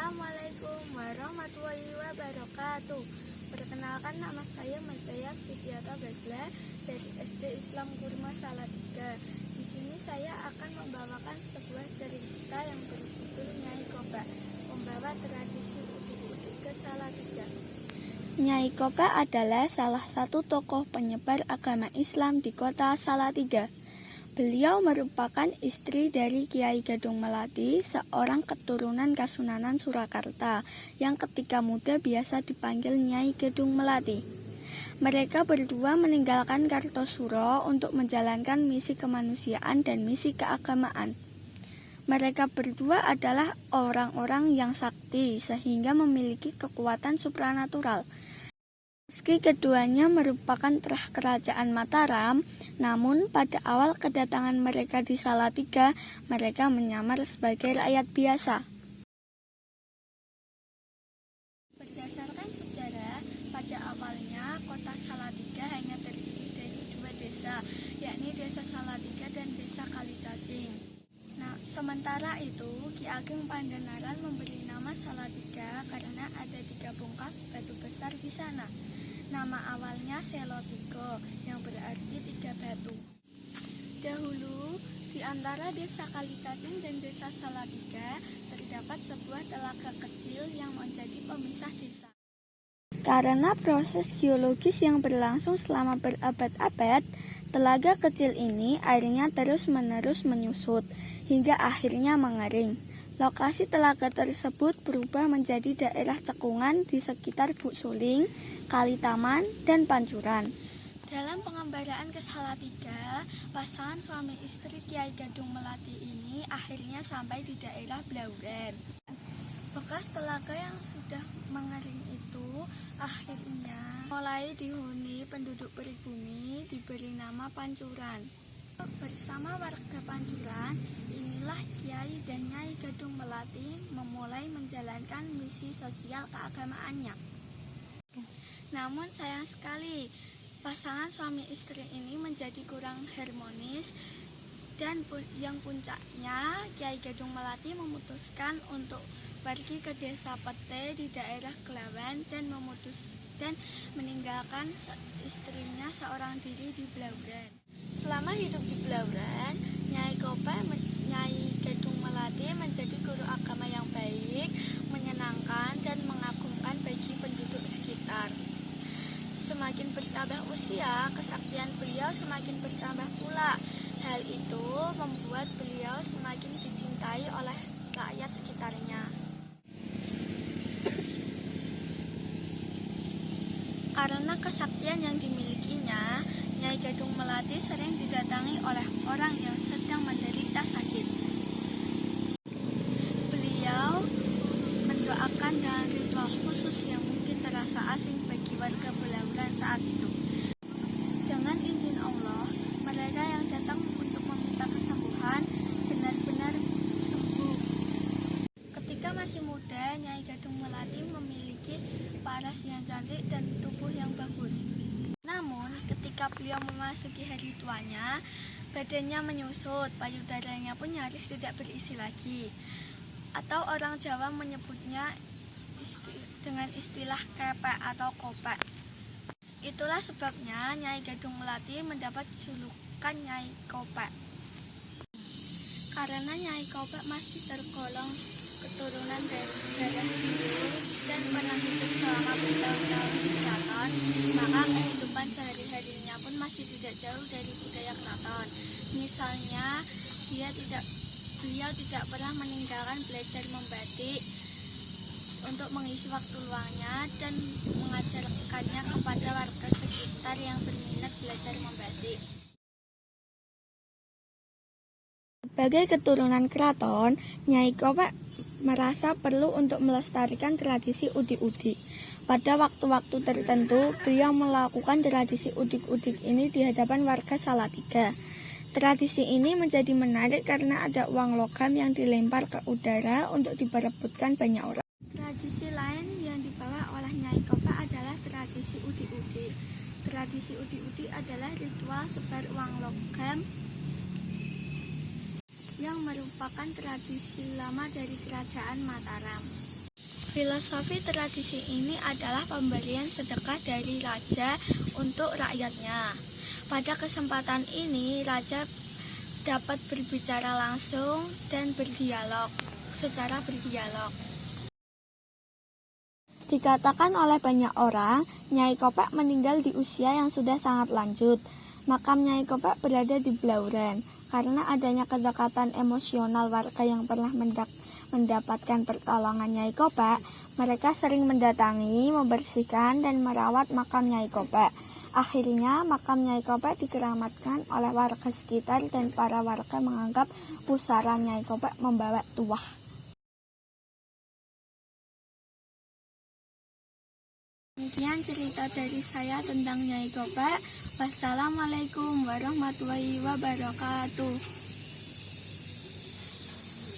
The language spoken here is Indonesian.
Assalamualaikum warahmatullahi wabarakatuh. Perkenalkan, nama saya Mazaya Fitriata Basla dari SD Islam Kurma Salatiga. Di sini saya akan membawakan sebuah cerita yang berjudul Nyai Koba, membawa tradisi udik-udik ke Salatiga. Nyai Koba adalah salah satu tokoh penyebar agama Islam di kota Salatiga. Beliau merupakan istri dari Kiai Gadung Melati, seorang keturunan Kasunanan Surakarta yang ketika muda biasa dipanggil Nyai Gadung Melati. Mereka berdua meninggalkan Kartosuro untuk menjalankan misi kemanusiaan dan misi keagamaan. Mereka berdua adalah orang-orang yang sakti sehingga memiliki kekuatan supranatural. Meski keduanya merupakan terah kerajaan Mataram, namun pada awal kedatangan mereka di Salatiga, mereka menyamar sebagai rakyat biasa. Berdasarkan sejarah, pada awalnya kota Salatiga hanya terdiri dari dua desa, yakni Desa Salatiga dan Desa Kalicacing. Nah, sementara itu, Ki Ageng Pandanaran memberi nama Salatiga karena ada 3 bongkah batu besar di sana. Nama awalnya Selotigo, yang berarti 3 batu. Dahulu, di antara Desa Kalicacing dan Desa Salatiga, terdapat sebuah telaga kecil yang menjadi pemisah desa. Karena proses geologis yang berlangsung selama berabad-abad, telaga kecil ini airnya terus-menerus menyusut, hingga akhirnya mengering. Lokasi telaga tersebut berubah menjadi daerah cekungan di sekitar Buksuling, Kalitaman, dan Pancuran. Dalam pengembaraan ke Salatiga, pasangan suami istri Kiai Gadung Melati ini akhirnya sampai di daerah Blauren. Bekas telaga yang sudah mengering itu akhirnya mulai dihuni penduduk pribumi, diberi nama Pancuran. Bersama warga Pancuran, inilah Kiai dan Nyai Gadung Melati memulai menjalankan misi sosial keagamaannya. Namun sayang sekali, pasangan suami istri ini menjadi kurang harmonis dan yang puncaknya Kiai Gadung Melati memutuskan untuk pergi ke desa Pete di daerah Kelawan dan meninggalkan istrinya seorang diri di Blauren. Selama hidup di Blauren, Nyai Gadung Melati menjadi guru agama yang baik, menyenangkan dan mengagumkan bagi penduduk sekitar. Semakin bertambah usia, kesaktian beliau semakin bertambah pula. Hal itu membuat beliau semakin dicintai oleh rakyat sekitarnya. Karena kesaktian yang dimilikinya, Nyai Gadung Melati sering didatangi oleh orang yang sedang menderita sakit. Beliau mendoakan dengan ritual khusus yang mungkin terasa asing bagi warga Blauren saat itu. Dengan izin Allah, mereka yang datang untuk meminta kesembuhan benar-benar sembuh. Ketika masih muda, Nyai Gadung Melati memiliki paras yang cantik dan tubuh yang bagus. Namun, ketika beliau memasuki hari tuanya, badannya menyusut, payudaranya pun nyaris tidak berisi lagi. Atau orang Jawa menyebutnya dengan istilah kepek atau kopek. Itulah sebabnya Nyai Gadung Melati mendapat julukan Nyai Kopek. Karena Nyai Kopek masih tergolong keturunan dari darah Hindu dan pernah hidup selama bertahun-tahun di keraton, maka kehidupan sehari-harinya pun masih tidak jauh dari budaya keraton. Misalnya, beliau tidak pernah meninggalkan belajar membatik untuk mengisi waktu luangnya dan mengajarkannya kepada warga sekitar yang berminat belajar membatik. Sebagai keturunan keraton, Nyai Kopek merasa perlu untuk melestarikan tradisi udik-udik. Pada waktu-waktu tertentu, beliau melakukan tradisi udik-udik ini di hadapan warga Salatiga. Tradisi ini menjadi menarik karena ada uang logam yang dilempar ke udara untuk diperebutkan banyak orang. Tradisi lain yang dibawa oleh Nyai Kopek adalah tradisi udik-udik. Tradisi udik-udik adalah ritual sebar uang logam yang merupakan tradisi lama dari Kerajaan Mataram. Filosofi tradisi ini adalah pemberian sedekah dari raja untuk rakyatnya. Pada kesempatan ini, raja dapat berbicara langsung dan secara berdialog. Dikatakan oleh banyak orang, Nyai Kopek meninggal di usia yang sudah sangat lanjut. Makam Nyai Kopek berada di Blauren. Karena adanya kedekatan emosional warga yang pernah mendapatkan pertolongan Nyai Kopek, mereka sering mendatangi, membersihkan, dan merawat makam Nyai Kopek. Akhirnya, makam Nyai Kopek dikeramatkan oleh warga sekitar dan para warga menganggap pusara Nyai Kopek membawa tuah. Demikian cerita dari saya tentang Nyai Kopek. Wassalamualaikum warahmatullahi wabarakatuh.